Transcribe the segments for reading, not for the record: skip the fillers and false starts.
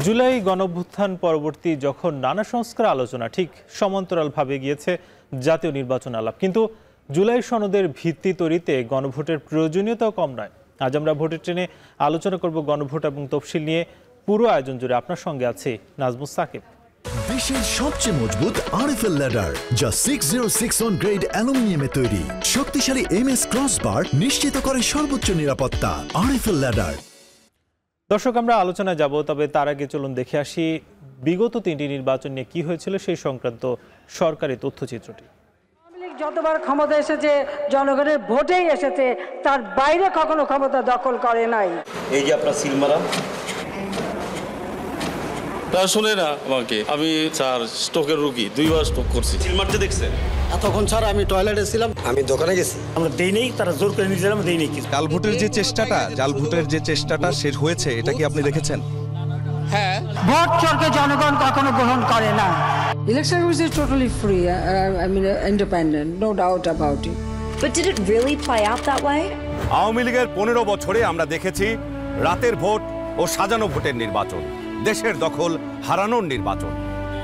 জুলাই গণঅভ্যুত্থান পরবর্তী যখন নানা সংস্কার আলোচনা ঠিক সমান্তরালভাবে গিয়েছে জাতীয় নির্বাচন আলাপ, কিন্তু জুলাই সনদের ভিত্তি তৈরিতে গণভোটের প্রয়োজনীয়তাও কম নয়। আজ আমরা ভোটের ট্রেনে আলোচনা করব গণভোট এবং তফসিল নিয়ে। পুরো আয়োজন জুড়ে আপনার সঙ্গে আছে নাজমুস সাকিব। দেশের সবচেয়ে মজবুত আরএফএল ল্যাডার, যা 6061 গ্রেড অ্যালুমিনিয়ামে তৈরি। শক্তিশালী এমএস ক্রসবার নিশ্চিত করে সর্বোচ্চ নিরাপত্তা। RFL ladder. দর্শক, আমরা আলোচনায় যাব, তবে তার আগে চলুন দেখে আসি বিগত 3টি নির্বাচন নিয়ে কি হয়েছিল সেই সংক্রান্ত সরকারি তথ্যচিত্রটি। যতবার ক্ষমতা এসেছে জনগণের ভোটেই এসেছে, তার বাইরে কখনো ক্ষমতা দখল করে নাই। এই যে আপনার সিলমারা শুনে না আমাকে, আমি স্যার স্ট্রোকের রোগী, 2 বার স্ট্রোক করছি। সিলমারটা দেখছেন? এতক্ষণ স্যার আমি টয়লেটে ছিলাম, আমি দোকানে গেছি। আমরা দেই নেই, তারা জোর করে নিয়েছিলাম, দেই নেই। জাল ভোটের যে চেষ্টাটা শেষ হয়েছে, এটা কি আপনি দেখেছেন? হ্যাঁ, ভোট চোরকে জনগণ কখনো গ্রহণ করে না। Election was totally free, independent, no doubt about it. But did it really play out that way? Awami লীগের 15 বছরে আমরা দেখেছি রাতের ভোট ও সাজানো ভোটের নির্বাচন, দেশের দখল হারানোর নির্বাচন।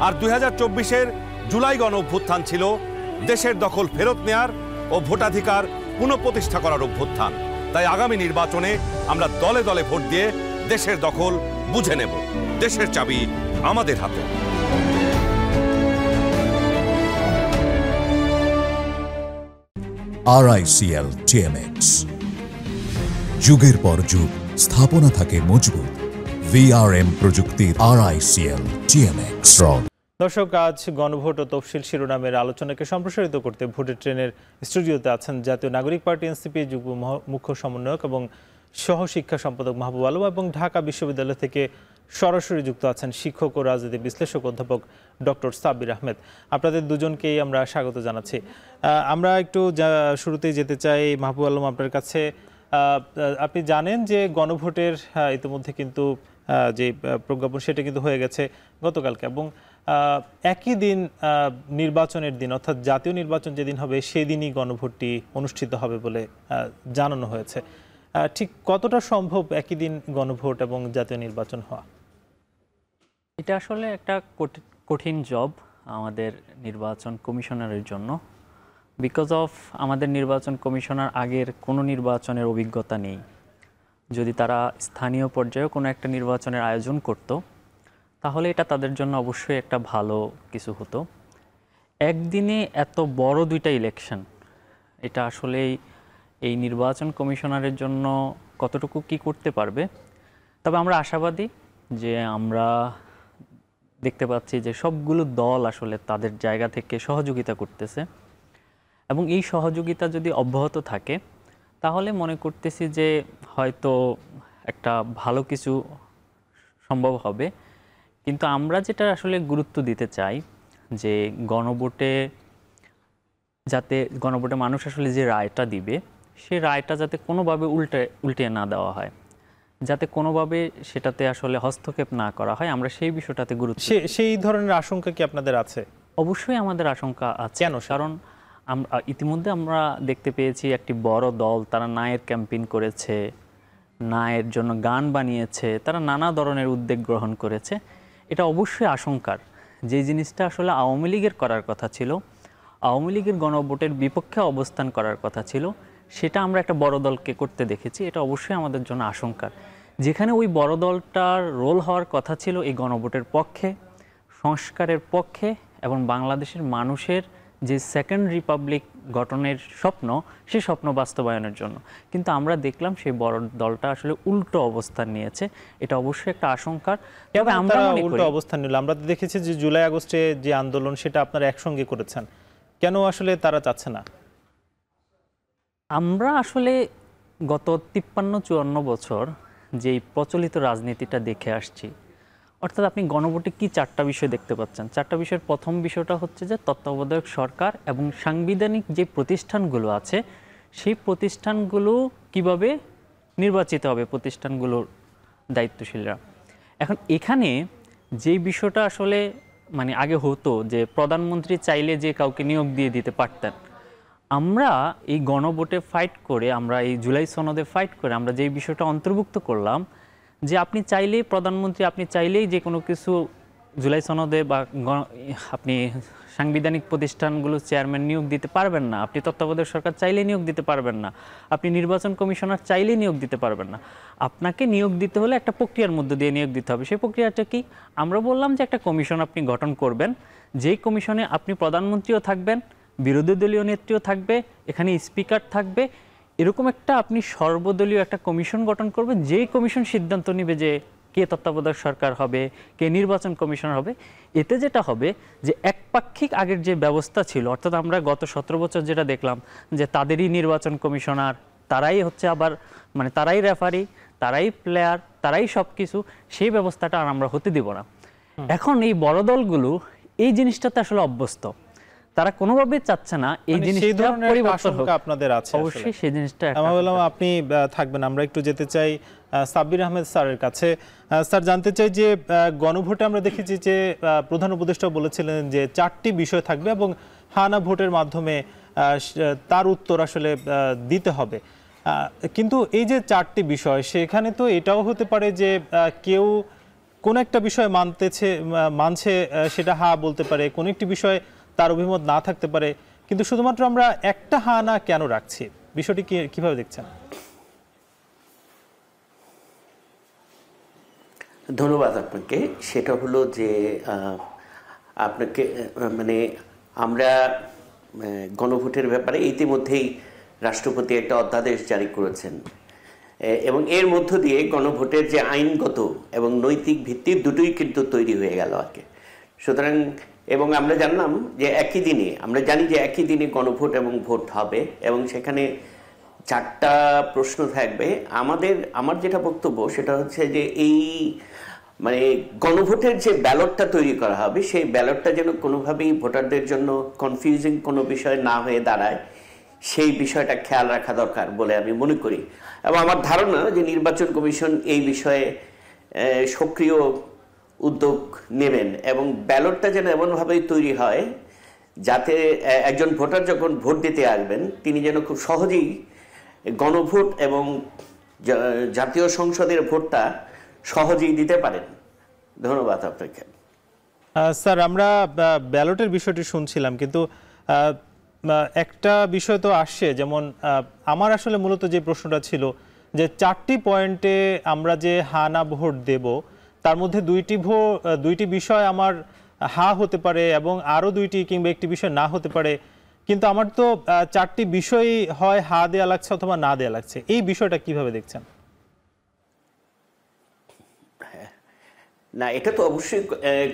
আর 2024-এর জুলাই গণ অভ্যুত্থান ছিল দেশের দখল ফেরত নেয়ার ও ভোটাধিকার পুনঃপ্রতিষ্ঠা করার অভ্যুত্থান। তাই আগামী নির্বাচনে আমরা দলে দলে ভোট দিয়ে দেশের দখল বুঝে নেব। দেশের চাবি আমাদের হাতে। RICL TMX, যুগের পর যুগ স্থাপনা থাকে মজবুত। VRM প্রযুক্তির RICL TMX। দর্শক, আজ গণভোট ও তফসিল শিরোনামের আলোচনাকে সম্প্রসারিত করতে ভোটের ট্রেনের স্টুডিওতে আছেন জাতীয় নাগরিক পার্টি এনসিপি যুগ্ম মুখ্য সমন্বয়ক এবং সহ শিক্ষা সম্পাদক মাহবুব আলম, এবং ঢাকা বিশ্ববিদ্যালয় থেকে সরাসরি যুক্ত আছেন শিক্ষক ও রাজনীতি বিশ্লেষক অধ্যাপক ডক্টর সাব্বির আহমেদ। আপনাদের দুজনকেই আমরা স্বাগত জানাচ্ছি। আমরা একটু শুরুতেই যেতে চাই মাহবুব আলম, আপনার কাছে। আপনি জানেন যে গণভোটের ইতিমধ্যে কিন্তু যে প্রজ্ঞাপন সেটা কিন্তু হয়ে গেছে গতকালকে, এবং একই দিন নির্বাচনের দিন অর্থাৎ জাতীয় নির্বাচন যেদিন হবে সেদিনই গণভোটটি অনুষ্ঠিত হবে বলে জানানো হয়েছে। ঠিক কতটা সম্ভব একই দিন গণভোট এবং জাতীয় নির্বাচন হওয়া? এটা আসলে একটা কঠিন জব আমাদের নির্বাচন কমিশনারের জন্য, বিকজ অফ আমাদের নির্বাচন কমিশনার আগের কোনো নির্বাচনের অভিজ্ঞতা নেই। যদি তারা স্থানীয় পর্যায়ে কোনো একটা নির্বাচনের আয়োজন করত, তাহলে এটা তাদের জন্য অবশ্যই একটা ভালো কিছু হতো। একদিনে এত বড় 2টা ইলেকশন, এটা আসলেই এই নির্বাচন কমিশনারের জন্য কতটুকু কি করতে পারবে। তবে আমরা আশাবাদী যে আমরা দেখতে পাচ্ছি যে সবগুলো দল আসলে তাদের জায়গা থেকে সহযোগিতা করতেছে, এবং এই সহযোগিতা যদি অব্যাহত থাকে তাহলে মনে করতেছি যে হয়তো একটা ভালো কিছু সম্ভব হবে। কিন্তু আমরা যেটা আসলে গুরুত্ব দিতে চাই যে গণভোটে মানুষ আসলে যে রায়টা দিবে, সেই রায়টা যাতে কোনোভাবে উল্টে না দেওয়া হয়, যাতে কোনোভাবে সেটাতে আসলে হস্তক্ষেপ না করা হয়, আমরা সেই বিষয়টাতে গুরুত্ব। সেই ধরনের আশঙ্কা কি আপনাদের আছে? অবশ্যই আমাদের আশঙ্কা আছে। কেন? কারণ ইতিমধ্যে আমরা দেখতে পেয়েছি একটি বড় দল তারা নায়ের ক্যাম্পেইন করেছে, নায়ের জন্য গান বানিয়েছে, তারা নানা ধরনের উদ্যোগ গ্রহণ করেছে। এটা অবশ্যই আশঙ্কার। যে জিনিসটা আসলে আওয়ামী লীগের করার কথা ছিল, আওয়ামী লীগের গণভোটের বিপক্ষে অবস্থান করার কথা ছিল, সেটা আমরা একটা বড় দলকে করতে দেখেছি। এটা অবশ্যই আমাদের জন্য আশঙ্কার। যেখানে ওই বড় দলটার রোল হওয়ার কথা ছিল এই গণভোটের পক্ষে, সংস্কারের পক্ষে, এবং বাংলাদেশের মানুষের যে সেকেন্ড রিপাবলিক গঠনের স্বপ্ন, সেই স্বপ্ন বাস্তবায়নের জন্য। কিন্তু আমরা দেখলাম সেই বড় দলটা আসলে উল্টো অবস্থান নিয়েছে। এটা অবশ্যই একটা আশঙ্কার। তবে আমরা উল্টো অবস্থান নিল। আমরা দেখেছি যে জুলাই আগস্টে যে আন্দোলন সেটা আপনারা একসঙ্গে করেছেন, কেন আসলে তারা চাচ্ছে না? আমরা আসলে গত 53-54 বছর যেই প্রচলিত রাজনীতিটা দেখে আসছি, অর্থাৎ আপনি গণভোটে কি 4টা বিষয় দেখতে পাচ্ছেন। 4টা বিষয়ের প্রথম বিষয়টা হচ্ছে যে তত্ত্বাবধায়ক সরকার এবং সাংবিধানিক যে প্রতিষ্ঠানগুলো আছে সেই প্রতিষ্ঠানগুলো কিভাবে নির্বাচিত হবে, প্রতিষ্ঠানগুলোর দায়িত্বশীলরা। এখন এখানে যেই বিষয়টা আসলে আগে হতো যে প্রধানমন্ত্রী চাইলে যে কাউকে নিয়োগ দিয়ে দিতে পারতেন, আমরা এই গণভোটে ফাইট করে, আমরা এই জুলাই সনদে ফাইট করে আমরা যেই বিষয়টা অন্তর্ভুক্ত করলাম যে আপনি চাইলেই প্রধানমন্ত্রী, আপনি চাইলেই যে কোনো কিছু জুলাই সনদে বা আপনি সাংবিধানিক প্রতিষ্ঠানগুলো চেয়ারম্যান নিয়োগ দিতে পারবেন না, আপনি তত্ত্বাবধায়ক সরকার চাইলেই নিয়োগ দিতে পারবেন না, আপনি নির্বাচন কমিশনার চাইলেই নিয়োগ দিতে পারবেন না। আপনাকে নিয়োগ দিতে হলে একটা প্রক্রিয়ার মধ্য দিয়ে নিয়োগ দিতে হবে। সেই প্রক্রিয়াটা কি? আমরা বললাম যে একটা কমিশন আপনি গঠন করবেন, যেই কমিশনে আপনি প্রধানমন্ত্রীও থাকবেন, বিরোধী দলীয় নেত্রীও থাকবে, এখানে স্পিকার থাকবে, এরকম একটা আপনি সর্বদলীয় একটা কমিশন গঠন করবেন, যেই কমিশন সিদ্ধান্ত নেবে যে কে তত্ত্বাবধায়ক সরকার হবে, কে নির্বাচন কমিশনার হবে। এতে যেটা হবে যে একপাক্ষিক আগের যে ব্যবস্থা ছিল, অর্থাৎ আমরা গত 17 বছর যেটা দেখলাম যে তাদেরই নির্বাচন কমিশনার, তারাই হচ্ছে আবার মানে তারাই রেফারি, তারাই প্লেয়ার, তারাই সব কিছু, সেই ব্যবস্থাটা আর আমরা হতে দিব না। এখন এই বড় দলগুলো এই জিনিসটাতে আসলে অভ্যস্ত, তারা কোনোভাবে চাচ্ছে না এই জিনিসটা পরিবর্তন হোক। আপনাদের আছে অবশ্যই সেই জিনিসটা। আপনি থাকবেন, আমরা একটু যেতে চাই সাব্বির আহমেদ স্যারের কাছে। স্যার, জানতে চাই যে গণভোটে আমরা দেখেছি যে প্রধান উপদেষ্টা বলেছিলেন যে 4টি বিষয় থাকবে এবং হানা ভোটের মাধ্যমে তার উত্তর আসলে দিতে হবে, কিন্তু এই যে 4টি বিষয়, সেখানে তো এটাও হতে পারে যে কেউ কোন একটা বিষয় মানছে সেটা হা বলতে পারে, কোন একটি বিষয় তার অভিমত না থাকতে পারে, কিন্তু শুধুমাত্র আমরা একটা হা না কেন রাখছি? বিষয়টি কিভাবে দেখছেন? ধন্যবাদ আপনাকে। সেটা হলো যে আপনাকে মানে আমরা গণভোটের ব্যাপারে ইতিমধ্যেই রাষ্ট্রপতি একটা অধ্যাদেশ জারি করেছেন এবং এর মধ্য দিয়ে গণভোটের যে আইনগত এবং নৈতিক ভিত্তি দুটোই কিন্তু তৈরি হয়ে গেল আগে। সুতরাং এবং আমরা জানলাম যে একই দিনে, আমরা জানি যে একই দিনে গণভোট এবং ভোট হবে এবং সেখানে 4টা প্রশ্ন থাকবে। আমার যেটা বক্তব্য সেটা হচ্ছে যে এই মানে গণভোটের যে ব্যালটটা তৈরি করা হবে, সেই ব্যালটটা যেন কোনোভাবেই ভোটারদের জন্য কনফিউজিং কোনো বিষয় না হয়ে দাঁড়ায়, সেই বিষয়টা খেয়াল রাখা দরকার বলে আমি মনে করি। এবং আমার ধারণা যে নির্বাচন কমিশন এই বিষয়ে সক্রিয় উদ্যোগ নেবেন এবং ব্যালটটা যেন এমনভাবেই তৈরি হয় যাতে একজন ভোটার যখন ভোট দিতে আসবেন তিনি যেন খুব সহজেই গণভোট এবং জাতীয় সংসদের ভোটটা সহজেই দিতে পারেন। ধন্যবাদ আপনাকে। স্যার, আমরা ব্যালটের বিষয়টি শুনছিলাম, কিন্তু একটা বিষয় তো আসছে, যেমন আমার আসলে মূলত যে প্রশ্নটা ছিল যে 4টি পয়েন্টে আমরা যে হা না ভোট দেব, তার মধ্যে 2টি বিষয় আমার হা হতে পারে এবং আরও 2টি কিংবা একটি বিষয় না হতে পারে, কিন্তু আমার তো 4টি বিষয়ই হয় হা দেয়া লাগছে অথবা না দেয়া লাগছে। এই বিষয়টা কিভাবে দেখছেন? না, এটা তো অবশ্যই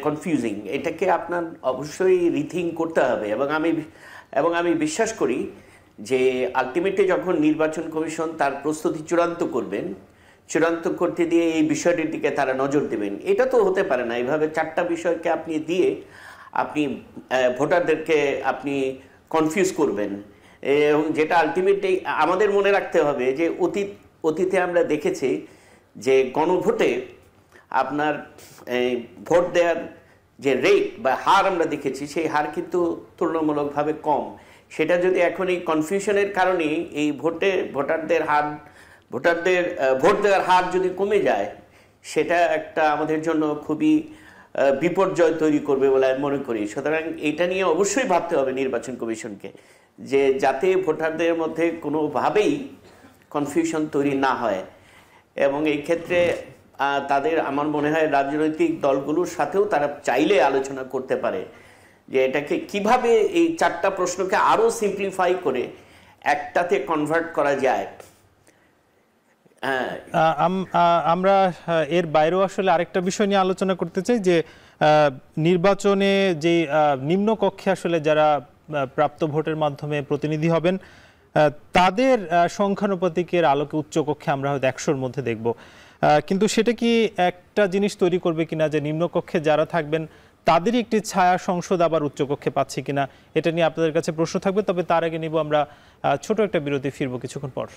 কনফিউজিং, এটাকে আপনার অবশ্যই রিথিং করতে হবে এবং আমি বিশ্বাস করি যে আলটিমেটলি যখন নির্বাচন কমিশন তার প্রস্তুতি চূড়ান্ত করতে দিয়ে এই বিষয়টির দিকে তারা নজর দেবেন। এটা তো হতে পারে না এইভাবে 4টা বিষয়কে আপনি দিয়ে আপনি ভোটারদেরকে আপনি কনফিউজ করবেন, এবং যেটা আলটিমেটলি আমাদের মনে রাখতে হবে যে অতীতে আমরা দেখেছি যে গণভোটে আপনার ভোট দেওয়ার যে রেট বা হার আমরা দেখেছি, সেই হার কিন্তু তুলনামূলকভাবে কম। সেটা যদি এখন এই কনফিউশনের কারণে এই ভোটারদের ভোট দেওয়ার হার যদি কমে যায়, সেটা একটা আমাদের জন্য খুবই বিপর্যয় তৈরি করবে বলে আমি মনে করি। সুতরাং এইটা নিয়ে অবশ্যই ভাবতে হবে নির্বাচন কমিশনকে, যে যাতে ভোটারদের মধ্যে কোনোভাবেই কনফিউশন তৈরি না হয়। এবং এই ক্ষেত্রে তাদের আমার মনে হয় রাজনৈতিক দলগুলোর সাথেও তারা চাইলে আলোচনা করতে পারে যে এটাকে কিভাবে এই 4টা প্রশ্নকে আরও সিম্পলিফাই করে একটাতে কনভার্ট করা যায়। আমরা এর বাইরেও আসলে আরেকটা বিষয় নিয়ে আলোচনা করতে চাই যে নির্বাচনে যে নিম্নকক্ষে আসলে যারা প্রাপ্ত ভোটের মাধ্যমে প্রতিনিধি হবেন, তাদের সংখ্যানুপাতিকের আলোকে উচ্চকক্ষে আমরা হয়তো 100-র মধ্যে দেখব, কিন্তু সেটা কি একটা জিনিস তৈরি করবে কিনা যে নিম্নকক্ষে যারা থাকবেন তাদেরই একটি ছায়া সংসদ আবার উচ্চকক্ষে পাচ্ছে কিনা, এটা নিয়ে আপনাদের কাছে প্রশ্ন থাকবে। তবে তার আগে নিব আমরা ছোট একটা বিরতি, ফিরবো কিছুক্ষণ পর।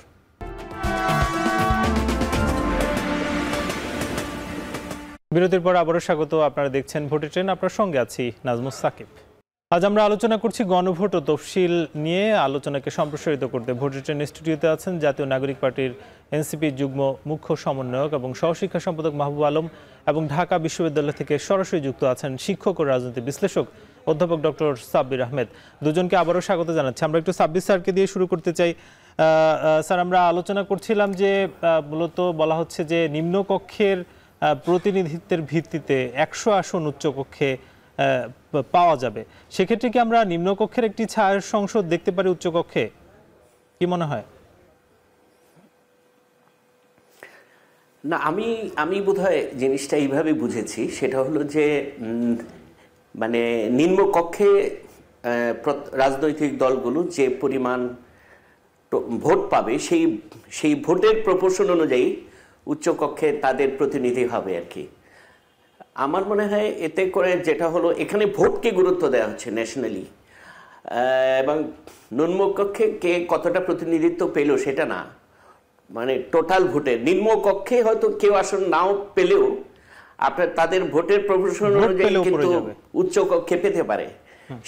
বিরতির পর আবারও স্বাগত। আপনারা দেখছেন ভোটের ট্রেন, আপনার সঙ্গে আছি নাজমুস সাকিব। আজ আমরা আলোচনা করছি গণভোট ও তফসিল নিয়ে। আলোচনাকে সম্প্রসারিত করতে ভোটের ট্রেন স্টুডিওতে আছেন জাতীয় নাগরিক পার্টির এনসিপি যুগ্ম মুখ্য সমন্বয়ক এবং সহশিক্ষা সম্পাদক মাহবুব আলম, এবং ঢাকা বিশ্ববিদ্যালয় থেকে সরাসরি যুক্ত আছেন শিক্ষক ও রাজনীতি বিশ্লেষক অধ্যাপক ডক্টর সাব্বির আহমেদ। দুজনকে আবারও স্বাগত জানাচ্ছি। আমরা একটু সাব্বির স্যারকে দিয়ে শুরু করতে চাই। স্যার, আমরা আলোচনা করছিলাম যে মূলত বলা হচ্ছে যে নিম্নকক্ষের প্রতিনিধিত্বের ভিত্তিতে 100 আসন উচ্চকক্ষে পাওয়া যাবে। সেক্ষেত্রে কি আমরা নিম্নকক্ষের একটি ছায়ার সংসদ দেখতে পারি উচ্চকক্ষে? কি মনে হয়? না, আমি বোধহয় জিনিসটা এইভাবে বুঝেছি, সেটা হলো যে মানে নিম্নকক্ষে রাজনৈতিক দলগুলো যে পরিমাণ ভোট পাবে সেই ভোটের প্রপোর্শন অনুযায়ী উচ্চকক্ষে তাদের প্রতিনিধি হবে আর কি। আমার মনে হয় এতে করে যেটা হলো, এখানে ভোটকে গুরুত্ব দেওয়া হচ্ছে ন্যাশনালি, এবং নিম্নকক্ষে কে কতটা প্রতিনিধিত্ব পেল সেটা না, মানে টোটাল ভোটের নিম্নকক্ষে হয়তো কেউ আসন নাও পেলেও আপনার তাদের ভোটের প্রপোর্শন অনুযায়ী কিন্তু উচ্চকক্ষে পেতে পারে।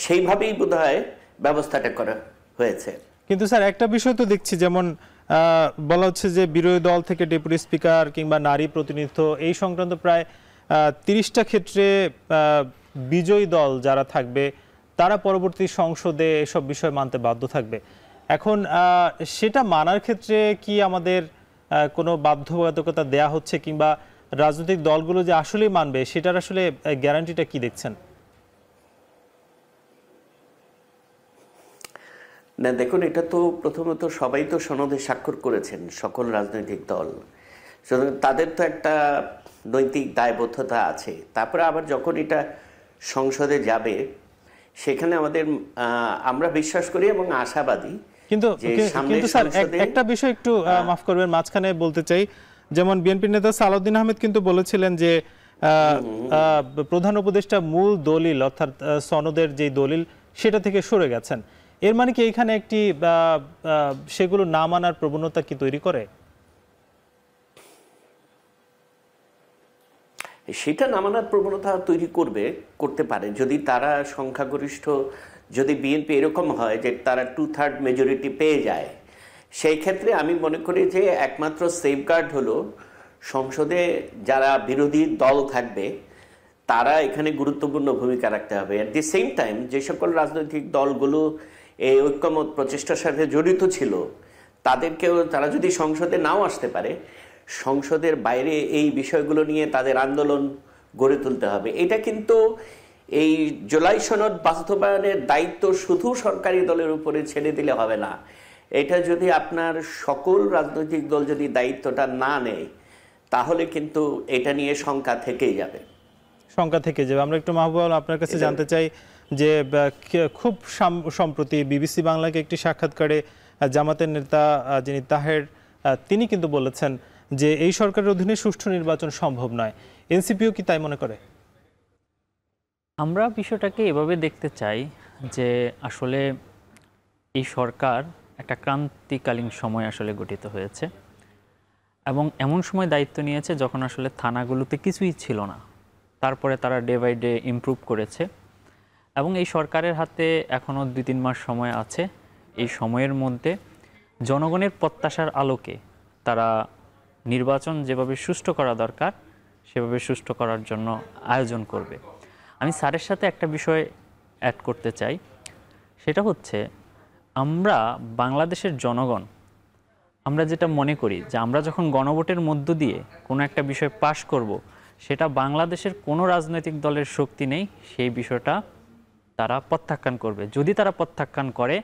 সেইভাবেই বোধহয় ব্যবস্থাটা করা হয়েছে। কিন্তু স্যার, একটা বিষয় তো দেখছি, যেমন বলা হচ্ছে যে বিরোধী দল থেকে ডেপুটি স্পিকার কিংবা নারী প্রতিনিধিত্ব এই সংক্রান্ত প্রায় 30টা ক্ষেত্রে বিজয়ী দল যারা থাকবে তারা পরবর্তী সংসদে এসব বিষয় মানতে বাধ্য থাকবে। এখন সেটা মানার ক্ষেত্রে কি আমাদের কোনো বাধ্যবাধকতা দেয়া হচ্ছে, কিংবা রাজনৈতিক দলগুলো যে আসলেই মানবে সেটার আসলে গ্যারান্টিটা কি দেখছেন? না দেখুন, এটা তো প্রথমত সবাই তো সনদে স্বাক্ষর করেছেন, সকল রাজনৈতিক দল, সুতরাং তাদের তো একটা নৈতিক দায়বদ্ধতা আছে। তারপরে আবার যখন এটা সংসদে যাবে সেখানে আমরা বিশ্বাস করি এবং আশাবাদী। কিন্তু স্যার, একটা বিষয় একটু মাফ করবেন, মাঝখানে বলতে চাই, যেমন বিএনপি নেতা সালাউদ্দিন আহমেদ কিন্তু বলেছিলেন যে প্রধান উপদেষ্টা মূল দলিল অর্থাৎ সনদের যে দলিল সেটা থেকে সরে গেছেন। এর মানে কি এখানে একটি সেগুলো না মানার প্রবণতা কি তৈরি করে? সেটা না মানার প্রবণতা তৈরি করতে পারে যদি তারা সংখ্যাগরিষ্ঠ, যদি বিএনপি এরকম হয় যে তারা 2/3 মেজরিটি পেয়ে যায়। সেই ক্ষেত্রে আমি মনে করি যে একমাত্র সেফগার্ড হলো সংসদে যারা বিরোধী দল থাকবে তারা এখানে গুরুত্বপূর্ণ ভূমিকা রাখতে হবে। অ্যাট দি সেম টাইম যে সকল রাজনৈতিক দলগুলো এই ঐক্যমত প্রচেষ্টার সাথে জড়িত ছিল তারা যদি সংসদে নাও আসতে পারে, সংসদের বাইরে এই বিষয়গুলো নিয়ে তাদের আন্দোলন গড়ে তুলতে হবে। এটা কিন্তু এই জুলাই সনদ বাস্তবায়নের দায়িত্ব শুধু সরকারি দলের উপরে ছেড়ে দিলে হবে না। এটা যদি আপনার সকল রাজনৈতিক দল যদি দায়িত্বটা না নেয় তাহলে কিন্তু এটা নিয়ে শঙ্কা থেকেই যাবে। আমরা একটু মাহবুব আলম আপনার কাছে জানতে চাই যে খুব সম্প্রতি বিবিসি বাংলাকে একটি সাক্ষাৎকারে জামাতের নেতা যিনি তাহের, তিনি কিন্তু বলেছেন যে এই সরকারের অধীনে সুষ্ঠু নির্বাচন সম্ভব নয়। এনসিপিও কি তাই মনে করে? আমরা বিষয়টাকে এভাবে দেখতে চাই যে আসলে এই সরকার একটা ক্রান্তিকালীন সময় আসলে গঠিত হয়েছে, এবং এমন সময় দায়িত্ব নিয়েছে যখন আসলে থানাগুলোতে কিছুই ছিল না। তারপরে তারা ডে বাই ডে ইমপ্রুভ করেছে, এবং এই সরকারের হাতে এখনও 2-3 মাস সময় আছে। এই সময়ের মধ্যে জনগণের প্রত্যাশার আলোকে তারা নির্বাচন যেভাবে সুষ্ঠু করা দরকার সেভাবে সুষ্ঠু করার জন্য আয়োজন করবে। আমি স্যারের সাথে একটা বিষয় অ্যাড করতে চাই, সেটা হচ্ছে আমরা বাংলাদেশের জনগণ, আমরা যেটা মনে করি যে আমরা যখন গণভোটের মধ্য দিয়ে কোনো একটা বিষয় পাশ করব, সেটা বাংলাদেশের কোনো রাজনৈতিক দলের শক্তি নেই, সেই বিষয়টা তারা প্রত্যাখ্যান করবে। যদি তারা প্রত্যাখ্যান করে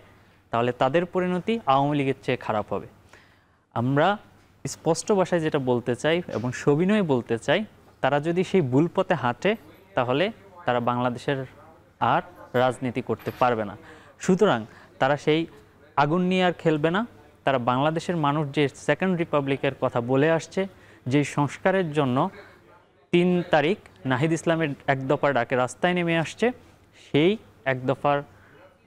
তাহলে তাদের পরিণতি আওয়ামী লীগের চেয়ে খারাপ হবে। আমরা স্পষ্ট ভাষায় যেটা বলতে চাই এবং সবিনয়ে বলতে চাই, তারা যদি সেই ভুল পথে হাঁটে তাহলে তারা বাংলাদেশের আর রাজনীতি করতে পারবে না। সুতরাং তারা সেই আগুন নিয়ে আর খেলবে না। তারা বাংলাদেশের মানুষ যে সেকেন্ড রিপাবলিকের কথা বলে আসছে, যেই সংস্কারের জন্য 3 তারিখ নাহিদ ইসলামের 1 দফার ডাকে রাস্তায় নেমে আসছে, সেই 1 দফার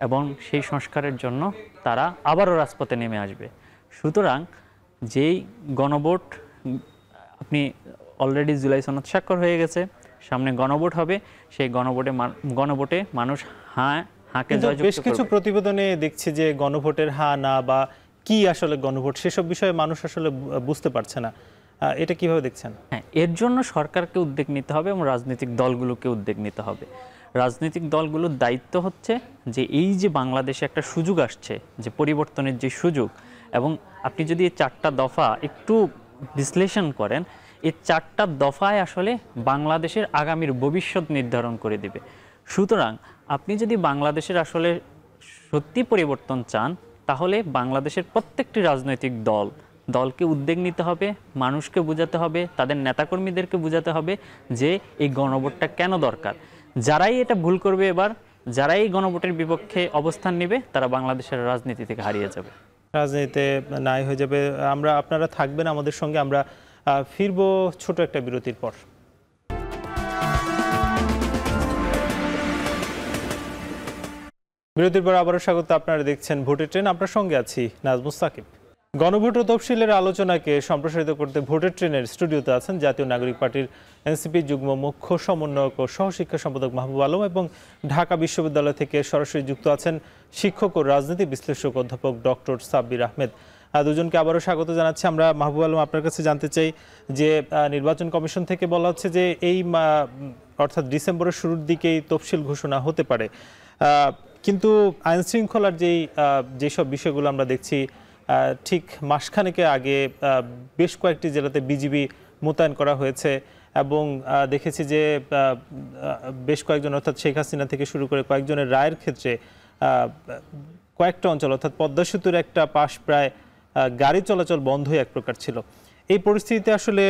এবং সেই সংস্কারের জন্য তারা আবারও রাজপথে নেমে আসবে। সুতরাং যেই গণভোট, আপনি অলরেডি জুলাই সনদ স্বাক্ষর হয়ে গেছে, সামনে গণভোট হবে, সেই গণভোটে মানুষ হাঁকে কিন্তু জয়যুক্ত বেশ কিছু করবে। প্রতিবেদনে দেখছি যে গণভোটের হা না বা কি আসলে গণভোট সেসব বিষয়ে মানুষ আসলে বুঝতে পারছে না। এটা কিভাবে দেখছেন? হ্যাঁ, এর জন্য সরকারকে উদ্যোগ নিতে হবে এবং রাজনৈতিক দলগুলোকে উদ্যোগ নিতে হবে। রাজনৈতিক দলগুলোর দায়িত্ব হচ্ছে যে এই যে বাংলাদেশে একটা সুযোগ আসছে, যে পরিবর্তনের যে সুযোগ, এবং আপনি যদি এই 4টা দফা একটু বিশ্লেষণ করেন, এই 4টা দফায় আসলে বাংলাদেশের আগামীর ভবিষ্যৎ নির্ধারণ করে দিবে। সুতরাং আপনি যদি বাংলাদেশের আসলে সত্যি পরিবর্তন চান, তাহলে বাংলাদেশের প্রত্যেকটি রাজনৈতিক দলকে উদ্যোগ নিতে হবে, মানুষকে বোঝাতে হবে, তাদের নেতাকর্মীদেরকে বোঝাতে হবে যে এই গণভোটটা কেন দরকার। যারাই এটা ভুল করবে এবার, যারাই এই গণভোটের বিপক্ষে অবস্থান নেবে, তারা বাংলাদেশের রাজনীতি থেকে হারিয়ে যাবে, রাজনীতিতে নাই হয়ে যাবে। আপনারা থাকবেন আমাদের সঙ্গে, আমরা ফিরবো ছোট একটা বিরতির পর। বিরতির পর আবারও স্বাগত। আপনারা দেখছেন ভোটের ট্রেন, আপনার সঙ্গে আছি নাজমুস সাকিব। গণভোট ও তফসিলের আলোচনাকে সম্প্রসারিত করতে ভোটের ট্রেনের স্টুডিওতে আছেন জাতীয় নাগরিক পার্টির এনসিপি যুগ্ম মুখ্য সমন্বয়ক ও সহশিক্ষা সম্পাদক মাহবুব আলম, এবং ঢাকা বিশ্ববিদ্যালয় থেকে সরাসরি যুক্ত আছেন শিক্ষক ও রাজনীতি বিশ্লেষক অধ্যাপক ডক্টর সাব্বির আহমেদ। দুজনকে আবারও স্বাগত জানাচ্ছি। আমরা মাহবুব আলম, আপনার কাছে জানতে চাই যে নির্বাচন কমিশন থেকে বলা হচ্ছে যে এই অর্থাৎ ডিসেম্বরের শুরুর দিকেই তফসিল ঘোষণা হতে পারে, কিন্তু আইন শৃঙ্খলার যেসব বিষয়গুলো আমরা দেখছি, ঠিক মাসখানেকের আগে বেশ কয়েকটি জেলাতে বিজিবি মোতায়েন করা হয়েছে, এবং দেখেছি যে বেশ কয়েকজন অর্থাৎ শেখ হাসিনা থেকে শুরু করে কয়েকজনের রায়ের ক্ষেত্রে কয়েকটা অঞ্চল অর্থাৎ পদ্মা সেতুর একটা পাশ প্রায় গাড়ি চলাচল বন্ধই এক প্রকার ছিল। এই পরিস্থিতিতে আসলে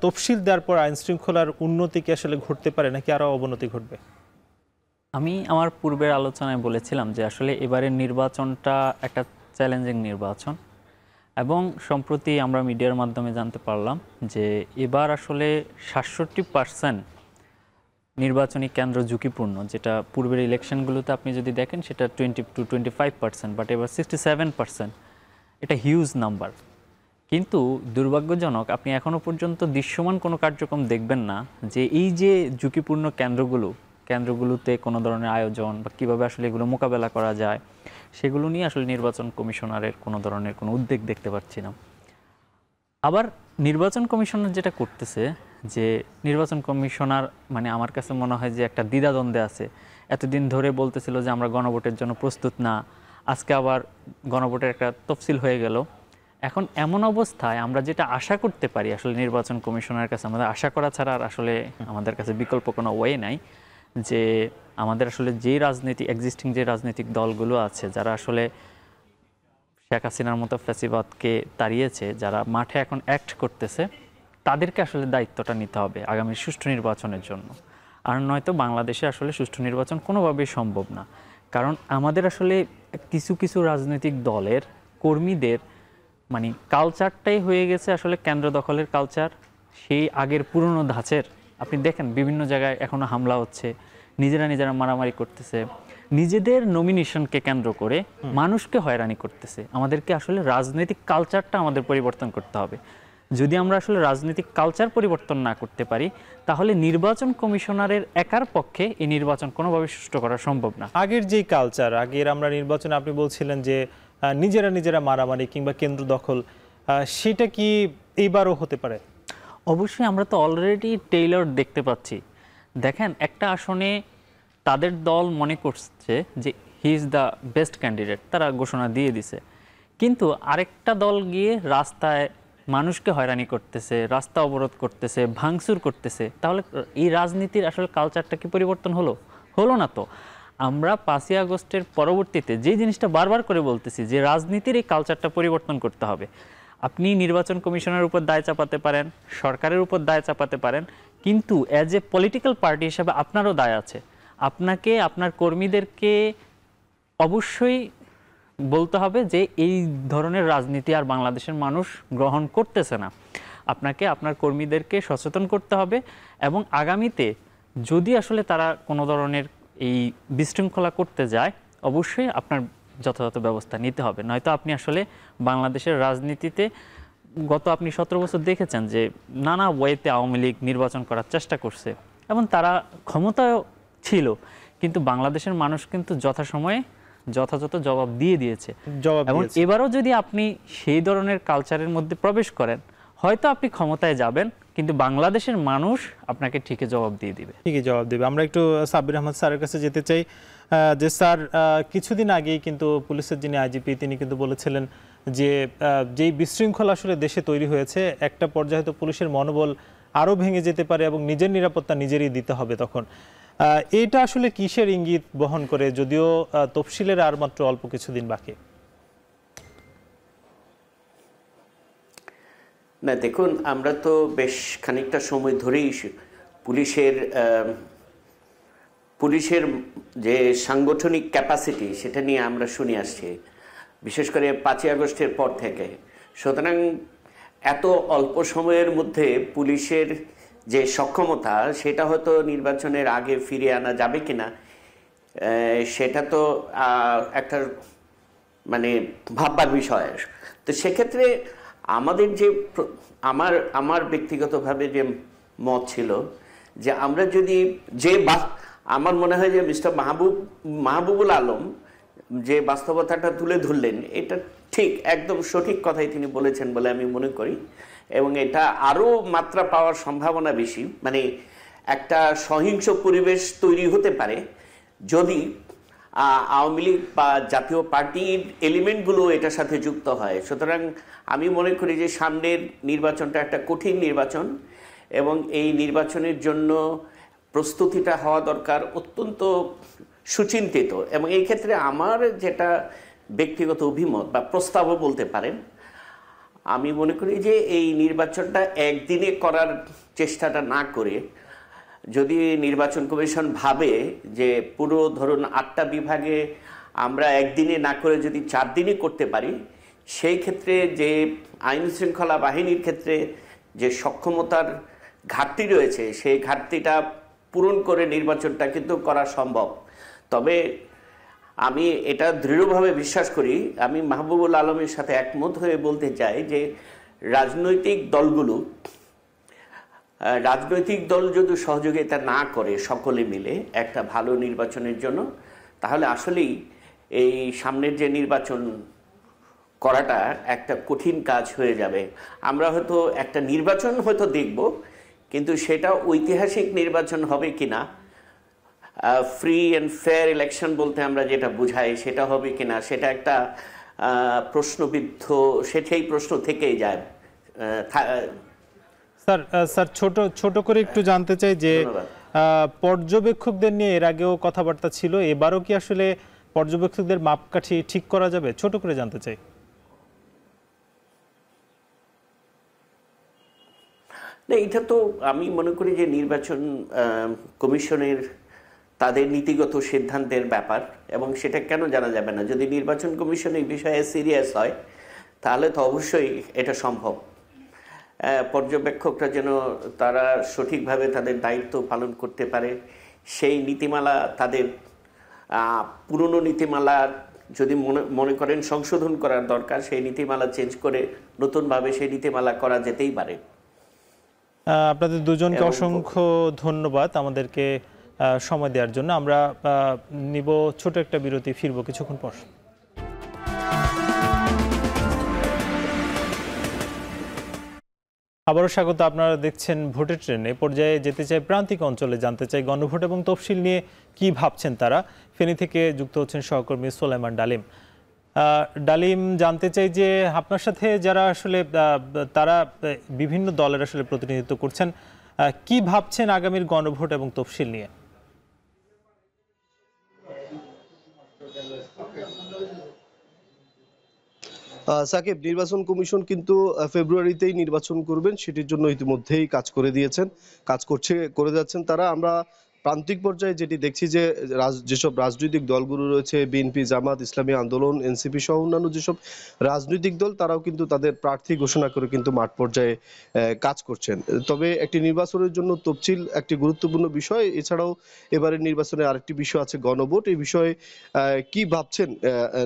তফসিল দেওয়ার পর আইন শৃঙ্খলার উন্নতি কি আসলে ঘটতে পারে নাকি আরও অবনতি ঘটবে? আমি আমার পূর্বের আলোচনায় বলেছিলাম যে আসলে এবারের নির্বাচনটা একটা চ্যালেঞ্জিং নির্বাচন, এবং সম্প্রতি আমরা মিডিয়ার মাধ্যমে জানতে পারলাম যে এবার আসলে ৬৭% নির্বাচনী কেন্দ্র ঝুঁকিপূর্ণ, যেটা পূর্বের ইলেকশনগুলোতে আপনি যদি দেখেন সেটা 20-25%, বাট এবার 67%। এটা হিউজ নাম্বার। কিন্তু দুর্ভাগ্যজনক, আপনি এখনও পর্যন্ত দৃশ্যমান কোনো কার্যক্রম দেখবেন না যে এই যে ঝুঁকিপূর্ণ কেন্দ্রগুলোতে কোনো ধরনের আয়োজন বা কীভাবে আসলে এগুলো মোকাবেলা করা যায়, সেগুলো নিয়ে আসলে নির্বাচন কমিশনারের কোনো ধরনের কোনো উদ্যোগ দেখতে পাচ্ছি না। আবার নির্বাচন কমিশনার যেটা করতেছে, যে নির্বাচন কমিশনার মানে আমার কাছে মনে হয় যে একটা দ্বিধাদ্বন্দ্বে আছে। এতদিন ধরে বলতেছিল যে আমরা গণভোটের জন্য প্রস্তুত না, আজকে আবার গণভোটের একটা তফসিল হয়ে গেল। এখন এমন অবস্থায় আমরা যেটা আশা করতে পারি আসলে নির্বাচন কমিশনারের কাছে, আমাদের আশা করা ছাড়া আর আসলে আমাদের কাছে বিকল্প কোনো ওয়ে নাই, যে আমাদের আসলে যে এক্সিস্টিং যে রাজনৈতিক দলগুলো আছে, যারা আসলে শেখ হাসিনার মতো ফ্যাসিবাদকে তাড়িয়েছে, যারা মাঠে এখন অ্যাক্ট করতেছে, তাদেরকে আসলে দায়িত্বটা নিতে হবে আগামী সুষ্ঠু নির্বাচনের জন্য। আর নয়তো বাংলাদেশে আসলে সুষ্ঠু নির্বাচন কোনোভাবেই সম্ভব না। কারণ আমাদের আসলে কিছু কিছু রাজনৈতিক দলের কর্মীদের মানে কালচারটাই হয়ে গেছে আসলে কেন্দ্র দখলের কালচার, সেই আগের পুরনো ধাঁচের। আপনি দেখেন বিভিন্ন জায়গায় এখনও হামলা হচ্ছে, নিজেরা মারামারি করতেছে, নিজেদের নমিনেশনকে কেন্দ্র করে মানুষকে হয়রানি করতেছে। আমাদেরকে আসলে রাজনৈতিক কালচারটা আমাদের পরিবর্তন করতে হবে। যদি আমরা আসলে রাজনৈতিক কালচার পরিবর্তন না করতে পারি, তাহলে নির্বাচন কমিশনারের একার পক্ষে এই নির্বাচন কোনোভাবে সুষ্ঠু করা সম্ভব না। আগের যেই কালচার, আগের আমরা নির্বাচনে আপনি বলছিলেন যে নিজেরা মারামারি কিংবা কেন্দ্র দখল, সেটা কি এইবারও হতে পারে? অবশ্যই, আমরা তো অলরেডি টেইলর দেখতে পাচ্ছি। দেখেন, একটা আসনে তাদের দল মনে করছে যে he is the best candidate, তারা ঘোষণা দিয়ে দিছে, কিন্তু আরেকটা দল গিয়ে রাস্তায় মানুষকে হয়রানি করতেছে, রাস্তা অবরোধ করতেছে, ভাঙচুর করতেছে। তাহলে এই রাজনীতির আসলে কালচারটা কি পরিবর্তন হলো না? তো আমরা 5ই আগস্টের পরবর্তীতে যে জিনিসটা বারবার করে বলতেছি যে রাজনীতির এই কালচারটা পরিবর্তন করতে হবে। আপনি নির্বাচন কমিশনের উপর দায় চাপাতে পারেন, সরকারের উপর দায় চাপাতে পারেন, কিন্তু অ্যাজ এ পলিটিক্যাল পার্টি হিসাবে আপনারও দায় আছে। আপনাকে আপনার কর্মীদেরকে অবশ্যই বলতে হবে যে এই ধরনের রাজনীতি আর বাংলাদেশের মানুষ গ্রহণ করতেছে না। আপনাকে আপনার কর্মীদেরকে সচেতন করতে হবে, এবং আগামীতে যদি আসলে তারা কোনো ধরনের এই বিশৃঙ্খলা করতে যায়, অবশ্যই আপনার যথাযথ ব্যবস্থা নিতে হবে। নয়তো আপনি আসলে বাংলাদেশের রাজনীতিতে গত আপনি 17 বছর দেখেছেন যে নানা ওয়েতে আওয়ামী লীগ নির্বাচন করার চেষ্টা করছে, এবং তারা ক্ষমতায় ছিল, কিন্তু বাংলাদেশের মানুষ কিন্তু যথাসময়ে যথাযথ জবাব দিয়ে দিয়েছে। এবং দিয়েছে। এবারও যদি আপনি সেই ধরনের কালচারের মধ্যে প্রবেশ করেন, হয়তো আপনি ক্ষমতায় যাবেন, কিন্তু বাংলাদেশের মানুষ আপনাকে ঠিকই জবাব দিয়ে দিবে। ঠিকই জবাব দেবে। আমরা একটু সাব্বির আহমদ স্যারের কাছে যেতে চাই যে স্যার, কিছুদিন আগেই কিন্তু পুলিশের যিনি আইজিপি তিনি কিন্তু বলেছিলেন যে যেই বিশৃঙ্খলা আসলে দেশে তৈরি হয়েছে, একটা পর্যায়ে তো পুলিশের মনোবল আরও ভেঙে যেতে পারে এবং নিজের নিরাপত্তা নিজেরই দিতে হবে তখন। এটা আসলে কিসের ইঙ্গিত বহন করে, যদিও তফসিলের আর মাত্র অল্প কিছুদিন বাকি? না দেখুন, আমরা তো বেশ খানিকটা সময় ধরেই পুলিশের যে সাংগঠনিক ক্যাপাসিটি সেটা নিয়ে আমরা শুনে আসছি, বিশেষ করে 5ই আগস্টের পর থেকে। সুতরাং এত অল্প সময়ের মধ্যে পুলিশের যে সক্ষমতা সেটা হয়তো নির্বাচনের আগে ফিরিয়ে আনা যাবে কিনা সেটা তো একটা মানে ভাববার বিষয়। তো সেক্ষেত্রে আমাদের যে আমার ব্যক্তিগতভাবে যে মত ছিল যে আমরা যদি আমার মনে হয় যে মিস্টার মাহবুবুল আলম যে বাস্তবতাটা তুলে ধরলেন, এটা ঠিক একদম সঠিক কথাই তিনি বলেছেন বলে আমি মনে করি। এবং এটা আরও মাত্রা পাওয়ার সম্ভাবনা বেশি, মানে একটা সহিংস পরিবেশ তৈরি হতে পারে যদি আওয়ামী লীগ বা জাতীয় পার্টির এলিমেন্টগুলো এটার সাথে যুক্ত হয়। সুতরাং আমি মনে করি যে সামনের নির্বাচনটা একটা কঠিন নির্বাচন এবং এই নির্বাচনের জন্য প্রস্তুতিটা হওয়া দরকার অত্যন্ত সুচিন্তিত। এবং এই ক্ষেত্রে আমার যেটা ব্যক্তিগত অভিমত বা প্রস্তাবও বলতে পারেন, আমি মনে করি যে এই নির্বাচনটা একদিনে করার চেষ্টাটা না করে যদি নির্বাচন কমিশন ভাবে যে পুরো ধরুন 8টা বিভাগে আমরা একদিনে না করে যদি 4 দিনে করতে পারি, সেই ক্ষেত্রে যে আইন শৃঙ্খলা বাহিনীর ক্ষেত্রে যে সক্ষমতার ঘাটতি রয়েছে সেই ঘাটতিটা পূরণ করে নির্বাচনটা কিন্তু করা সম্ভব। তবে আমি এটা দৃঢ়ভাবে বিশ্বাস করি, আমি মাহবুবুল আলমের সাথে একমত হয়ে বলতে চাই যে রাজনৈতিক দল যদি সহযোগিতা না করে সকলে মিলে একটা ভালো নির্বাচনের জন্য, তাহলে আসলেই এই সামনের যে নির্বাচন করাটা একটা কঠিন কাজ হয়ে যাবে। আমরা হয়তো একটা নির্বাচন হয়তো দেখব, কিন্তু সেটা ঐতিহাসিক নির্বাচন হবে কিনা, ফ্রি অ্যান্ড ফেয়ার ইলেকশন বলতে আমরা যেটা বুঝাই সেটা হবে কিনা, সেটা একটা প্রশ্নবিদ্ধ, সেটাই প্রশ্ন থেকেই যায়। স্যার ছোট করে একটু জানতে চাই যে পর্যবেক্ষকদের নিয়ে এর আগেও কথাবার্তা ছিল, এবারও কি আসলে পর্যবেক্ষকদের মাপকাঠি ঠিক করা যাবে? ছোট করে জানতে চাই। না, এটা তো আমি মনে করি যে নির্বাচন কমিশনের তাদের নীতিগত সিদ্ধান্তের ব্যাপার, এবং সেটা কেন জানা যাবে না। যদি নির্বাচন কমিশন এই বিষয়ে সিরিয়াস হয় তাহলে তো অবশ্যই এটা সম্ভব। পর্যবেক্ষকরা যেন তারা সঠিকভাবে তাদের দায়িত্ব পালন করতে পারে, সেই নীতিমালা তাদের পুরনো নীতিমালা যদি মনে করেন সংশোধন করার দরকার, সেই নীতিমালা চেঞ্জ করে নতুনভাবে সেই নীতিমালা করা যেতেই পারে। আপনাদের দুজনকে অসংখ্য ধন্যবাদ আমাদেরকে সময় দেওয়ার জন্য। আমরা নিব ছোট একটা বিরতি, ফিরবো কিছুক্ষণ পর। আবারও স্বাগত। আপনারা দেখছেন ভোটের ট্রেন। এ পর্যায়ে যেতে চাই প্রান্তিক অঞ্চলে, জানতে চাই গণভোট এবং তফসিল নিয়ে কি ভাবছেন তারা। ফেনী থেকে যুক্ত হচ্ছেন সহকর্মী সোলাইমান ডালিম। ডালিম, জানতে চাই যে আপনার সাথে যারা আসলে তারা বিভিন্ন দলের আসলে প্রতিনিধিত্ব করছেন, কি ভাবছেন আগামীর গণভোট এবং তফসিল নিয়ে? সাকিব, নির্বাচন কমিশন কিন্তু ফেব্রুয়ারিতেই নির্বাচন করবেন, সেটির জন্য ইতিমধ্যেই কাজ করে যাচ্ছেন তারা। আমরা প্রান্তিক পর্যায়ে যেটি দেখছি যে যেসব রাজনৈতিক দলগুলো রয়েছে, বিএনপি, জামাত, ইসলামী আন্দোলন, এনসিপি সহ অন্যান্য যেসব রাজনৈতিক দল, তারাও কিন্তু তাদের প্রার্থী ঘোষণা করে কিন্তু মাঠ পর্যায়ে কাজ করছেন। তবে একটি নির্বাচনের জন্য তফসিল একটি গুরুত্বপূর্ণ বিষয়। এছাড়াও এবারের নির্বাচনে আরেকটি বিষয় আছে গণভোট। এই বিষয়ে কি ভাবছেন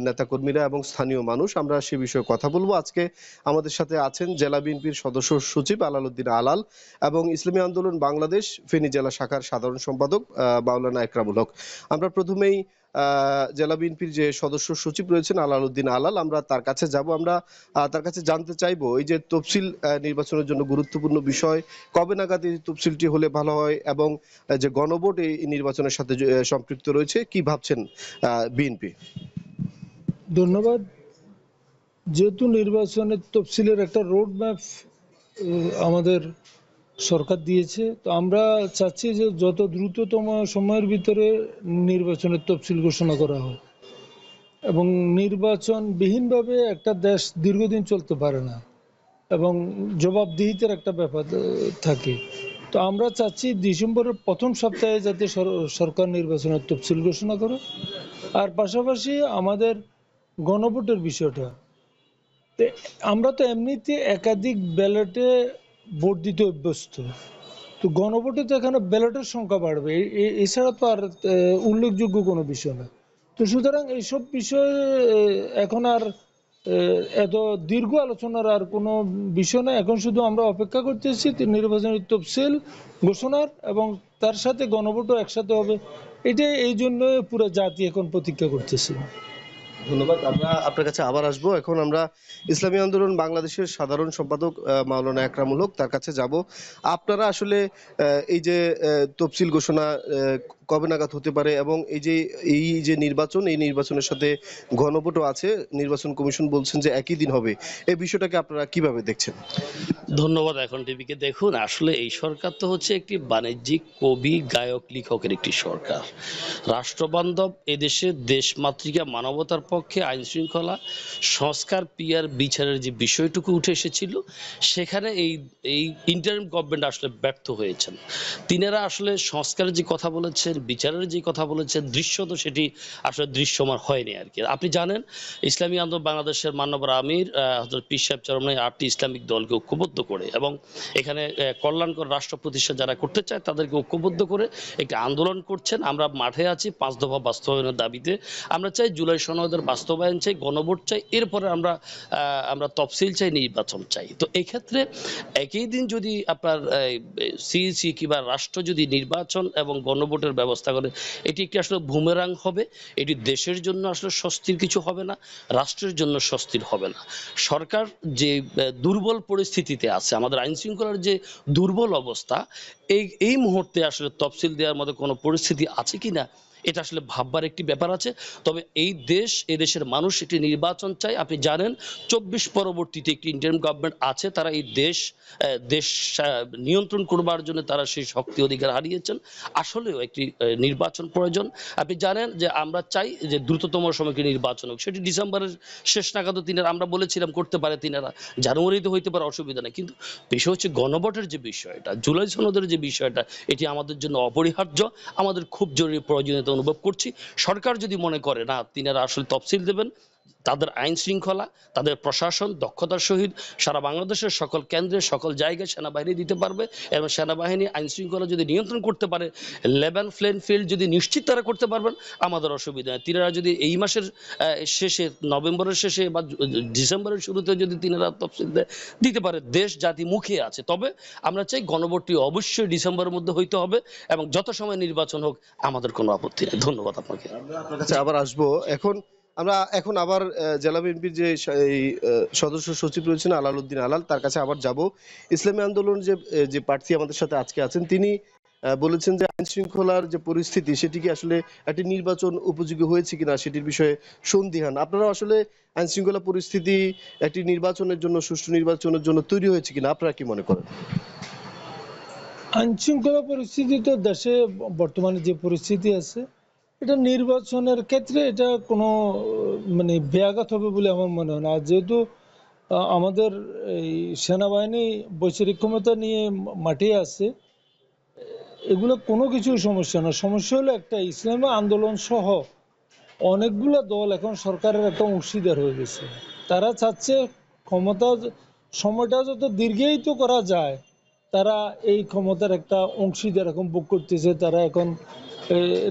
নেতাকর্মীরা এবং স্থানীয় মানুষ, আমরা সে বিষয়ে কথা বলবো। আজকে আমাদের সাথে আছেন জেলা বিএনপির সদস্য সচিব আলালউদ্দিন আলাল এবং ইসলামী আন্দোলন বাংলাদেশ ফেনী জেলা শাখার সাধারণ সম্পাদক সম্পাদক মাওলানা একরামুল হক। আমরা প্রথমেই জেলা বিএনপির যে সদস্য সচিব রয়েছেন আলালউদ্দিন আলাল, আমরা তার কাছে যাব। আমরা তার কাছে জানতে চাইবো এই যে তফসিল নির্বাচনের জন্য গুরুত্বপূর্ণ বিষয়, কবে নাগাদ এই তফসিলটি হলে ভালো হয় এবং যে গণভোট এই নির্বাচনের সাথে সম্পৃক্ত রয়েছে, কি ভাবছেন বিএনপি? ধন্যবাদ। যেহেতু নির্বাচনের তফসিলের একটা রোড ম্যাপ আমাদের সরকার দিয়েছে, তো আমরা চাচ্ছি যে যত দ্রুততম সময়ের ভিতরে নির্বাচনের তফসিল ঘোষণা করা হয়, এবং নির্বাচনবিহীনভাবে একটা দেশ দীর্ঘদিন চলতে পারে না এবং জবাবদিহিতার একটা ব্যাপার থাকে। তো আমরা চাচ্ছি ডিসেম্বরের প্রথম সপ্তাহে যাতে সরকার নির্বাচনের তফসিল ঘোষণা করে। আর পাশাপাশি আমাদের গণভোটের বিষয়টা, আমরা তো এমনিতে একাধিক ব্যালটে ভোট দিতে অভ্যস্ত, তো গণভোটে তো এখানে ব্যালটের সংখ্যা বাড়বে, এছাড়া তো আর উল্লেখযোগ্য কোনো বিষয় না। তো সুতরাং এইসব বিষয়ে এখন আর এত দীর্ঘ আলোচনার আর কোনো বিষয় না। এখন শুধু আমরা অপেক্ষা করতেছি নির্বাচনের তফসিল ঘোষণার, এবং তার সাথে গণভোটও একসাথে হবে। এই জন্য পুরো জাতি এখন প্রতীক্ষা করতেছি। ধন্যবাদ। আমরা আপনার কাছে আবার আসবো। এখন আমরা ইসলামী আন্দোলন বাংলাদেশের সাধারণ সম্পাদক মাওলানা একরামুল হক, তার কাছে যাব। আপনারা আসলে এই যে তফসিল ঘোষণা কবে নাগাদ হতে পারে এবং এই যে নির্বাচন, এই নির্বাচনের সাথে গণভোটও আছে, নির্বাচন কমিশন বলছেন যে একই দিন হবে, এই বিষয়টাকে আপনারা কিভাবে দেখছেন? ধন্যবাদ এখন টিভিকে। দেখুন, আসলে এই সরকার তো হচ্ছে একটি বাণিজ্যিক কবি, গায়ক, লেখকের একটি সরকার। রাষ্ট্রবান্ধব এদেশে দেশমাতৃকা, মানবতার পক্ষে আইন শৃঙ্খলা, সংস্কার, পিয়ার বিচারের যে বিষয়টুকু উঠে এসেছিল, সেখানে এই ইন্টারিম গভর্নমেন্ট আসলে ব্যর্থ হয়েছেন। তিনারা আসলে সংস্কারের যে কথা বলেছেন, বিচারের যে কথা বলেছেন, দৃশ্যত সেটি আসলে দৃশ্যমান হয়নি আর কি। আপনি জানেন, ইসলামী আন্দোলন বাংলাদেশের মাননীয় আমির হযরত পীর সাহেব চরমনাই 8টি ইসলামিক দলকে ঐক্যবদ্ধ করে এবং এখানে কল্যাণকর রাষ্ট্র প্রতিষ্ঠা যারা করতে চায় তাদেরকে ঐক্যবদ্ধ করে একটি আন্দোলন করছেন। আমরা মাঠে আছি 5 দফা বাস্তবায়নের দাবিতে। আমরা চাই জুলাই সনদের বাস্তবায়ন চাই, গণভোট চাই, এরপরে আমরা তফসিল চাই, নির্বাচন চাই। তো এই ক্ষেত্রে একই দিন যদি আপনার সিইসি কিংবা রাষ্ট্র যদি নির্বাচন এবং গণভোটের ব্যবস্থা করে, এটি একটি আসলে বুমেরাং হবে। এটি দেশের জন্য আসলে স্বস্তির কিছু হবে না, রাষ্ট্রের জন্য স্বস্তির হবে না। সরকার যে দুর্বল পরিস্থিতিতে আছে, আমাদের আইন শৃঙ্খলার যে দুর্বল অবস্থা, এই মুহূর্তে আসলে তফসিল দেওয়ার মতো কোনো পরিস্থিতি আছে কিনা এটা আসলে ভাববার একটি ব্যাপার আছে। তবে এদেশের মানুষ একটি নির্বাচন চাই। আপনি জানেন 24 পরবর্তীতে একটি ইন্টারিম গভর্নমেন্ট আছে, তারা এই দেশ নিয়ন্ত্রণ করবার জন্য তারা সেই শক্তি অধিকার হারিয়েছেন। আসলেও একটি নির্বাচন প্রয়োজন। আপনি জানেন যে আমরা চাই যে দ্রুততম সময়ে নির্বাচন হোক, সেটি ডিসেম্বরের শেষ নাগাদও তিনারা, আমরা বলেছিলাম করতে পারে তিনারা, জানুয়ারিতে হইতে পারে, অসুবিধা নেই। কিন্তু বিষয় হচ্ছে গণভোটের যে বিষয়টা, জুলাই সনদের যে বিষয়টা, এটি আমাদের জন্য অপরিহার্য, আমাদের খুব জরুরি প্রয়োজনীয়তা অনুভব করছি। সরকার যদি মনে করে না তিনারা আসলে তফসিল দেবেন, তাদের আইন শৃঙ্খলা, তাদের প্রশাসন দক্ষতার সহিত সারা বাংলাদেশের সকল কেন্দ্রে, সকল জায়গায় সেনাবাহিনী দিতে পারবে এবং সেনাবাহিনী আইন শৃঙ্খলা যদি নিয়ন্ত্রণ করতে পারে, লেভেল প্লেইং ফিল্ড যদি নিশ্চিত তারা করতে পারবেন, আমাদের অসুবিধা নেই। তিনারা যদি এই মাসের শেষে, নভেম্বরের শেষে বা ডিসেম্বরের শুরুতে যদি তিনারা তফসিল দিতে পারে, দেশ জাতি মুখে আছে। তবে আমরা চাই গণভোটটি অবশ্যই ডিসেম্বরের মধ্যে হইতে হবে এবং যত সময় নির্বাচন হোক, আমাদের কোনো আপত্তি নেই। ধন্যবাদ আপনাকে। আপনার কাছে আবার আসবো। এখন আবার জেলা বিএনপির যে সদস্য সচিব রয়েছেন আলালউদ্দিন আলাল, তার কাছে আবার যাব। ইসলামী আন্দোলন যে প্রার্থী আমাদের সাথে আজকে আছেন, তিনি বলেছেন যে আইন শৃঙ্খলার যে পরিস্থিতি, সেটি কি আসলে একটি নির্বাচন উপযোগী হয়েছে কিনা সেটির বিষয়ে সন্দিহান। আপনারা আসলে আইন শৃঙ্খলা পরিস্থিতি একটি নির্বাচনের জন্য, সুষ্ঠু নির্বাচনের জন্য তৈরি হয়েছে কিনা, আপনারা কি মনে করেন? আইন শৃঙ্খলা পরিস্থিতি তো দেশে বর্তমানে যে পরিস্থিতি আছে, এটা নির্বাচনের ক্ষেত্রে এটা কোনো ব্যাঘাত হবে বলে আমার মনে হয় না। আর যেহেতু আমাদের এই সেনাবাহিনী বৈচারিক ক্ষমতা নিয়ে মাঠে আছে, এগুলো কোনো কিছুই সমস্যা না। সমস্যা হলো একটা, ইসলামী আন্দোলন সহ অনেকগুলো দল এখন সরকারের একটা অংশীদার হয়ে গেছে। তারা চাচ্ছে সময়টা যত দীর্ঘায়িত করা যায়, তারা এই ক্ষমতার একটা অংশীদার এখন ভোগ করতেছে। তারা এখন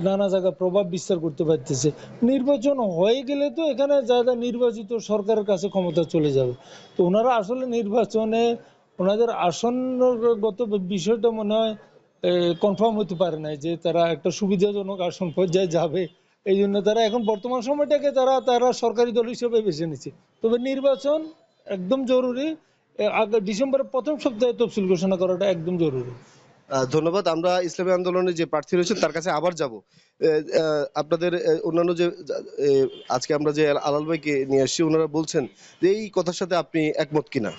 নানা জায়গায় প্রভাব বিস্তার করতে পারতেছে। নির্বাচন হয়ে গেলে তো এখানে যারা নির্বাচিত সরকারের কাছে ক্ষমতা চলে যাবে। তো ওনারা আসলে নির্বাচনে ওনাদের আসনগত বিষয়টা মনে হয় কনফার্ম হতে পারে না যে তারা একটা সুবিধাজনক আসন পর্যায়ে যাবে। এই জন্য তারা এখন বর্তমান সময়টাকে তারা সরকারি দল হিসেবে বেছে নিচ্ছে। তবে নির্বাচন একদম জরুরি, ডিসেম্বরের প্রথম সপ্তাহে তফসিল ঘোষণা করাটা একদম জরুরি। ধন্যবাদ। আমরা ইসলামী আন্দোলনের যে প্রার্থী রয়েছেন তার কাছে আবার যাব। আপনাদের অন্যান্য যে আজকে আমরা যে আলাল ভাইকে নিয়ে আসছি, ওনারা বলছেন যে এই কথার সাথে আপনি একমত কিনা?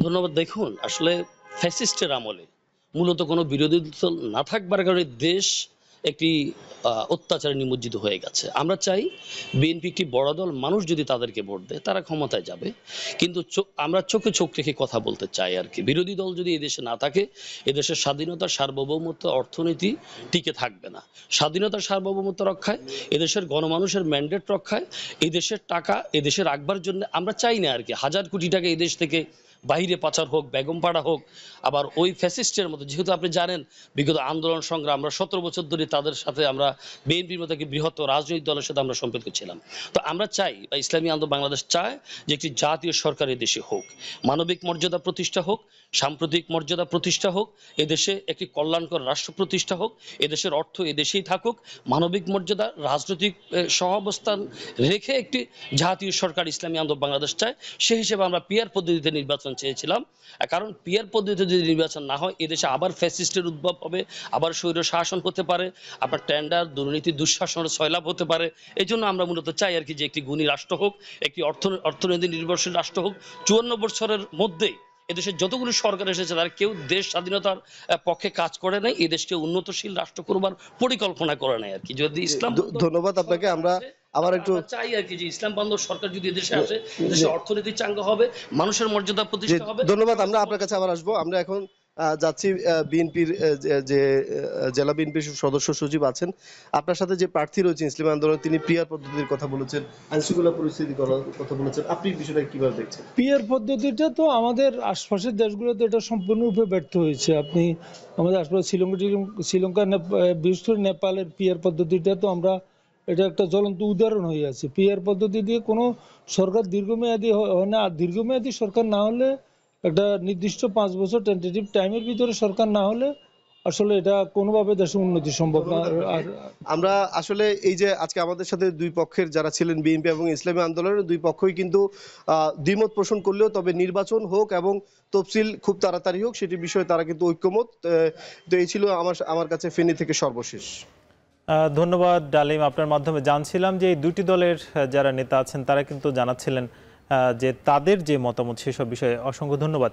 ধন্যবাদ। দেখুন, আসলে ফ্যাসিস্টের আমলে মূলত কোনো বিরোধী দল না থাকবার কারণে দেশ একটি অত্যাচারে নিমজ্জিত হয়ে গেছে। আমরা চাই বিএনপি একটি বড় দল, মানুষ যদি তাদেরকে ভোট দেয় তারা ক্ষমতায় যাবে, কিন্তু আমরা চোখে চোখ রেখে কথা বলতে চাই আর কি। বিরোধী দল যদি এদেশে না থাকে, এদেশের স্বাধীনতা, সার্বভৌমত্ব, অর্থনীতি টিকে থাকবে না। স্বাধীনতার সার্বভৌমত্ব রক্ষায়, এদেশের গণমানুষের ম্যান্ডেট রক্ষায়, এদেশের টাকা এদেশে রাখবার জন্য আমরা চাই না আর কি 1000 কোটি টাকা এদেশ থেকে বাইরে পাচার হোক, বেগমপাড়া হোক। আবার ওই ফ্যাসিস্টের মতো, যেহেতু আপনি জানেন বিগত আন্দোলন সংগ্রাম আমরা 17 বছর ধরে তাদের সাথে, আমরা বিএনপির মতো একটি বৃহত্তর রাজনৈতিক দলের সাথে আমরা সম্পর্ক ছিলাম। তো আমরা চাই, বা ইসলামী আন্দোলন বাংলাদেশ চায় যে একটি জাতীয় সরকার এদেশে হোক, মানবিক মর্যাদা প্রতিষ্ঠা হোক, সাম্প্রতিক মর্যাদা প্রতিষ্ঠা হোক, এদেশে একটি কল্যাণকর রাষ্ট্র প্রতিষ্ঠা হোক, এদেশের অর্থ এদেশেই থাকুক, মানবিক মর্যাদা, রাজনৈতিক সহাবস্থান রেখে একটি জাতীয় সরকার ইসলামী আন্দোলন বাংলাদেশ চায়। সেই হিসেবে আমরা পিয়ার পদ্ধতিতে নির্বাচন চেয়েছিলাম, কারণ পিয়ার পদ্ধতিতে যদি নির্বাচন না হয় এদেশে আবার ফ্যাসিস্টের উদ্ভব হবে, আবার স্বৈর শাসন হতে পারে, আপনার টেন্ডার, দুর্নীতি, দুঃশাসনের সয়লাভ হতে পারে। এই জন্য আমরা মূলত চাই আর কি যে একটি গুণী রাষ্ট্র হোক, একটি অর্থনীতি নির্ভরশীল রাষ্ট্র হোক। 54 বছরের মধ্যে এদেশের যতগুলো সরকার এসেছে তারা কেউ দেশ স্বাধীনতার পক্ষে কাজ করে নাই, এই দেশকে উন্নতশীল রাষ্ট্র করবার পরিকল্পনা করে নাই আর কি। যদি ইসলাম, ধন্যবাদ আপনাকে। আমরা আবার একটু চাই আর কি যে ইসলাম বান্ধব সরকার যদি এদেশে আসে, দেশের অর্থনীতি চাঙ্গা হবে, মানুষের মর্যাদা প্রতিষ্ঠা হবে। ধন্যবাদ। আমরা আপনার কাছে আবার আসবো। আমরা এখন যাচ্ছি বিএনপির যে জেলা বিএনপির সদস্য সচিব আছেন, আপনার সাথে যে প্রার্থী রয়েছেন ইসলামী আন্দোলন, তিনি পিয়ার পদ্ধতির কথা বলেছেন, আইনশৃঙ্খলা পরিস্থিতির কথা বলেছেন, আপনি বিষয়টা কিভাবে দেখছেন? পিয়ার পদ্ধতিটা তো আমাদের আশপাশের দেশগুলোতে এটা সম্পূর্ণরূপে ব্যর্থ হয়েছে। আপনি আমাদের আশপাশে শ্রীলঙ্কা, বিশেষ করে নেপালের পিয়ার পদ্ধতিটা তো এটা একটা জ্বলন্ত উদাহরণ হয়ে আছে। পিয়ার পদ্ধতি দিয়ে কোনো সরকার দীর্ঘমেয়াদী হয় না, আর দীর্ঘমেয়াদী সরকার না হলে, একটা নির্দিষ্ট 5 বছর টেন্টেটিভ টাইমের ভিতরে সরকার না হলে আসলে এটা কোনোভাবে দেশের উন্নতি সম্ভব না। আর আমরা আসলে এই যে আজকে আমাদের সাথে দুই পক্ষের যারা ছিলেন, বিএনপি এবং ইসলামী আন্দোলনের দুই পক্ষই কিন্তু দ্বিমত পোষণ করলেও তবে নির্বাচন হোক এবং তফসিল খুব তাড়াতাড়ি হোক সেটি বিষয়ে তারা কিন্তু ঐক্যমত। তো এই ছিল আমার কাছে ফেনী থেকে সর্বশেষ। ধন্যবাদ ডালিম। আপনার মাধ্যমে জানছিলাম যে এই দুটি দলের যারা নেতা আছেন তারা কিন্তু জানাচ্ছিলেন যে তাদের যে মতামত সেসব বিষয়ে। অসংখ্য ধন্যবাদ।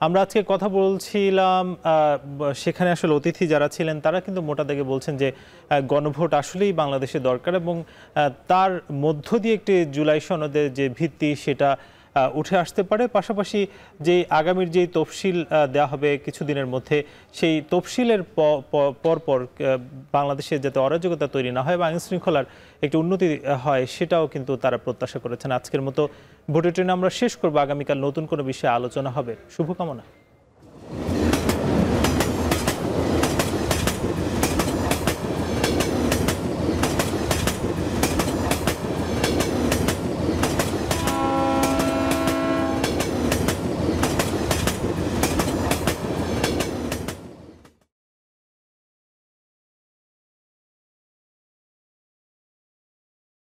আমরা আজকে কথা বলছিলাম, সেখানে আসলে অতিথি যারা ছিলেন তারা কিন্তু মোটা দাগে বলছেন যে গণভোট আসলেই বাংলাদেশে দরকার এবং তার মধ্য দিয়ে একটি জুলাই সনদের যে ভিত্তি সেটা উঠে আসতে পারে। পাশাপাশি যে আগামীর যেই তফসিল দেওয়া হবে কিছুদিনের মধ্যে, সেই তফসিলের পরপর বাংলাদেশে যাতে অরাজকতা তৈরি না হয় বা আইন শৃঙ্খলার একটি উন্নতি হয় সেটাও কিন্তু তারা প্রত্যাশা করেছেন। আজকের মতো ভোটের ট্রেনে আমরা শেষ করবো। আগামীকাল নতুন কোনো বিষয়ে আলোচনা হবে। শুভকামনা।